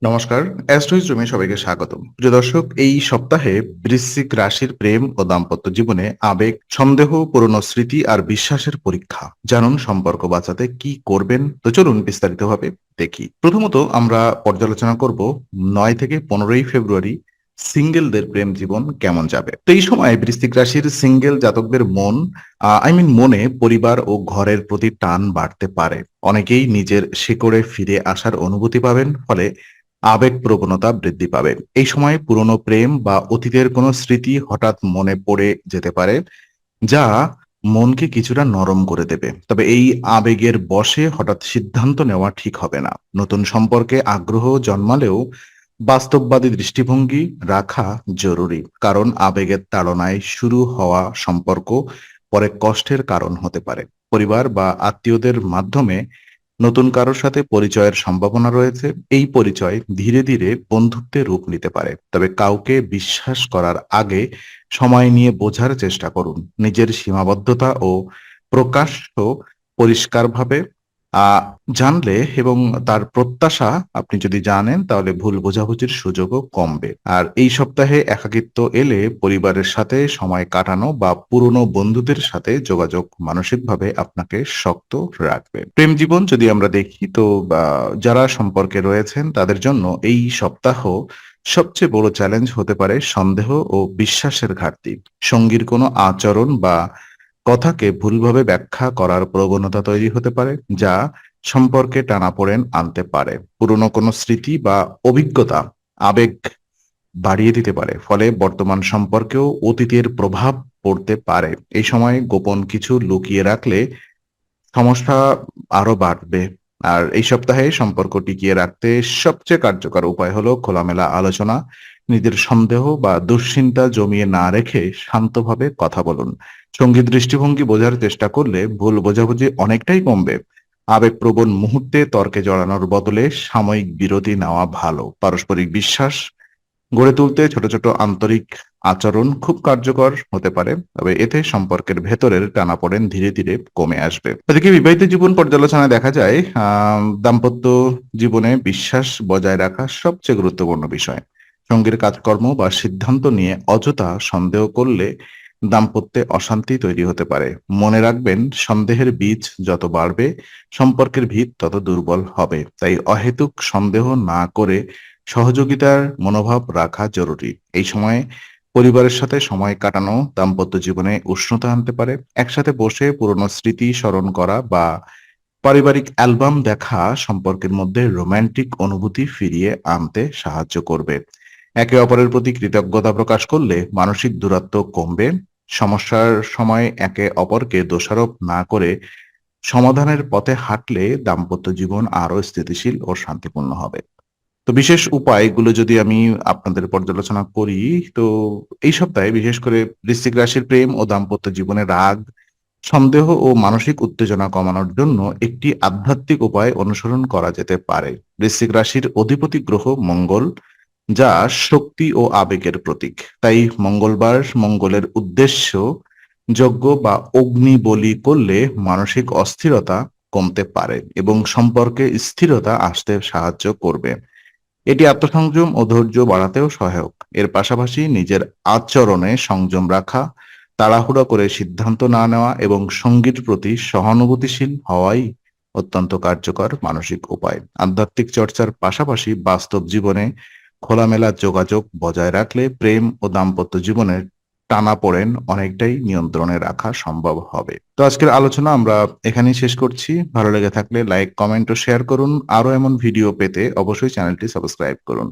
নমস্কার, অ্যাস্ট্রোইজ রুমে সবাইকে স্বাগতম। প্রিয় দর্শক, এই সপ্তাহে বৃশ্চিক রাশির প্রেম ও দাম্পত্য জীবনে আবেগ, সন্দেহ, পুরনো স্মৃতি আর বিশ্বাসের পরীক্ষা। জানুন সম্পর্ক বাঁচাতে কি করবেন। তো চলুন বিস্তারিতভাবে দেখি। প্রথমত আমরা পর্যালোচনা করব 9 থেকে 15ই ফেব্রুয়ারি সিঙ্গেলদের প্রেম জীবন কেমন যাবে। তো এই সময় বৃশ্চিক রাশির সিঙ্গেল জাতকদের মনে পরিবার ও ঘরের প্রতি টান বাড়তে পারে। অনেকেই নিজের শিকড়ে ফিরে আসার অনুভূতি পাবেন, ফলে আবেগপ্রবণতা বৃদ্ধি পাবে। এই সময় পুরনো প্রেম বা অতীতের কোনো স্মৃতি হঠাৎ মনে পড়ে যেতে পারে, যা মনকে কিছুটা নরম করে দেবে। তবে এই আবেগের বশে হঠাৎ সিদ্ধান্ত নেওয়া ঠিক হবে না। নতুন সম্পর্কে আগ্রহ জন্মালেও বাস্তববাদী দৃষ্টিভঙ্গি রাখা জরুরি, কারণ আবেগের তাড়নায় শুরু হওয়া সম্পর্ক পরে কষ্টের কারণ হতে পারে। পরিবার বা আত্মীয়দের মাধ্যমে নতুন কারোর সাথে পরিচয়ের সম্ভাবনা রয়েছে। এই পরিচয় ধীরে ধীরে বন্ধুত্বে রূপ নিতে পারে। তবে কাউকে বিশ্বাস করার আগে সময় নিয়ে বোঝার চেষ্টা করুন। নিজের সীমাবদ্ধতা ও প্রকাশ্য পরিষ্কারভাবে আহ জানলে এবং তার প্রত্যাশা আপনি যদি জানেন, তাহলে ভুল বোঝাবুঝির সুযোগও কমবে। আর এই সপ্তাহে একাকিত্ব এলে পরিবারের সাথে সময় কাটানো বা পুরনো বন্ধুদের সাথে যোগাযোগ মানসিকভাবে আপনাকে শক্ত রাখবে। প্রেম জীবন যদি আমরা দেখি, তো যারা সম্পর্কে রয়েছেন তাদের জন্য এই সপ্তাহ সবচেয়ে বড় চ্যালেঞ্জ হতে পারে সন্দেহ ও বিশ্বাসের ঘাটতি। সঙ্গীর কোনো আচরণ বা কথাকে ভুলভাবে ব্যাখ্যা করার প্রবণতা তৈরি হতে পারে, যা সম্পর্কে টানাপোড়েন আনতে পারে। পুরনো কোনো স্মৃতি বা অভিজ্ঞতা আবেগ বাড়িয়ে দিতে পারে, ফলে বর্তমান সম্পর্কেও অতীতের প্রভাব পড়তে পারে। এই সময় গোপন কিছু লুকিয়ে রাখলে সমস্যা আরো বাড়বে। আর এই সপ্তাহে সম্পর্ক টিকিয়ে রাখতে সবচেয়ে কার্যকর উপায় হলো খোলামেলা আলোচনা। নিজের সন্দেহ বা দুশ্চিন্তা জমিয়ে না রেখে শান্তভাবে কথা বলুন। সঙ্গীত দৃষ্টিভঙ্গি বোঝার চেষ্টা করলে ভুল বোঝাবুঝি অনেকটাই কমবে। আবেগপ্রবণ মুহূর্তে তর্কে জড়ানোর বদলে সাময়িক বিরতি নেওয়া ভালো। পারস্পরিক বিশ্বাস গড়ে তুলতে ছোট ছোট আন্তরিক আচরণ খুব কার্যকর হতে পারে। তবে এতে সম্পর্কের ভেতরের টানাপোড়েন ধীরে ধীরে কমে আসবে। এদিকে বিবাহিত জীবন পর্যালোচনায় দেখা যায়, দাম্পত্য জীবনে বিশ্বাস বজায় রাখা সবচেয়ে গুরুত্বপূর্ণ বিষয়। সঙ্গীর কাজকর্ম বা সিদ্ধান্ত নিয়ে অযথা সন্দেহ করলে দাম্পত্যে অশান্তি তৈরি হতে পারে। মনে রাখবেন, সন্দেহের বীজ যত বাড়বে সম্পর্কের ভিত তত দুর্বল হবে। তাই অহেতুক সন্দেহ না করে সহযোগিতার মনোভাব রাখা জরুরি। এই সময়ে পরিবারের সাথে সময় কাটানো দাম্পত্য জীবনে উষ্ণতা আনতে পারে। একসাথে বসে পুরনো স্মৃতি স্মরণ করা বা পারিবারিক অ্যালবাম দেখা সম্পর্কের মধ্যে রোমান্টিক অনুভূতি ফিরিয়ে আনতে সাহায্য করবে। একে অপরের প্রতি কৃতজ্ঞতা প্রকাশ করলে মানসিক দূরত্ব কমবে। সমস্যার সময় একে অপরকে দোষারোপ না করে সমাধানের পথে হাঁটলে দাম্পত্য জীবন আরো স্থিতিশীল ও শান্তিপূর্ণ হবে। তো বিশেষ উপায়গুলো যদি আমি আপনাদের পর্যালোচনা করি, তো এই সপ্তাহে বিশেষ করে বৃশ্চিক রাশির প্রেম ও দাম্পত্য জীবনে রাগ, সন্দেহ ও মানসিক উত্তেজনা কমানোর জন্য একটি আধ্যাত্মিক উপায় অনুসরণ করা যেতে পারে। বৃশ্চিক রাশির অধিপতি গ্রহ মঙ্গল, যা শক্তি ও আবেগের প্রতীক। তাই মঙ্গলবার মঙ্গলের উদ্দেশ্য যজ্ঞ বা অগ্নি বলি করলে মানসিক অস্থিরতা কমতে পারে এবং সম্পর্কে স্থিরতা আসতে সাহায্য করবে। এটি আত্মসংযম ও ধৈর্য বাড়াতেও সহায়ক। এর পাশাপাশি নিজের আচরণে সংযম রাখা, তাড়াহুড়ো করে সিদ্ধান্ত না নেওয়া এবং সঙ্গীর প্রতি সহানুভূতিশীল হওয়াই অত্যন্ত কার্যকর মানসিক উপায়। আধ্যাত্মিক চর্চার পাশাপাশি বাস্তব জীবনে খোলামেলা যোগাযোগ বজায় রাখলে প্রেম ও দাম্পত্য জীবনের টানাপোড়েন অনেকটাই নিয়ন্ত্রণে রাখা সম্ভব হবে। তো আজকের আলোচনা আমরা এখানেই শেষ করছি। ভালো লেগে থাকলে লাইক, কমেন্ট ও শেয়ার করুন। আরো এমন ভিডিও পেতে অবশ্যই চ্যানেলটি সাবস্ক্রাইব করুন।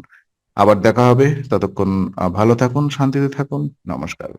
আবার দেখা হবে। ততক্ষণ ভালো থাকুন, শান্তিতে থাকুন। নমস্কার।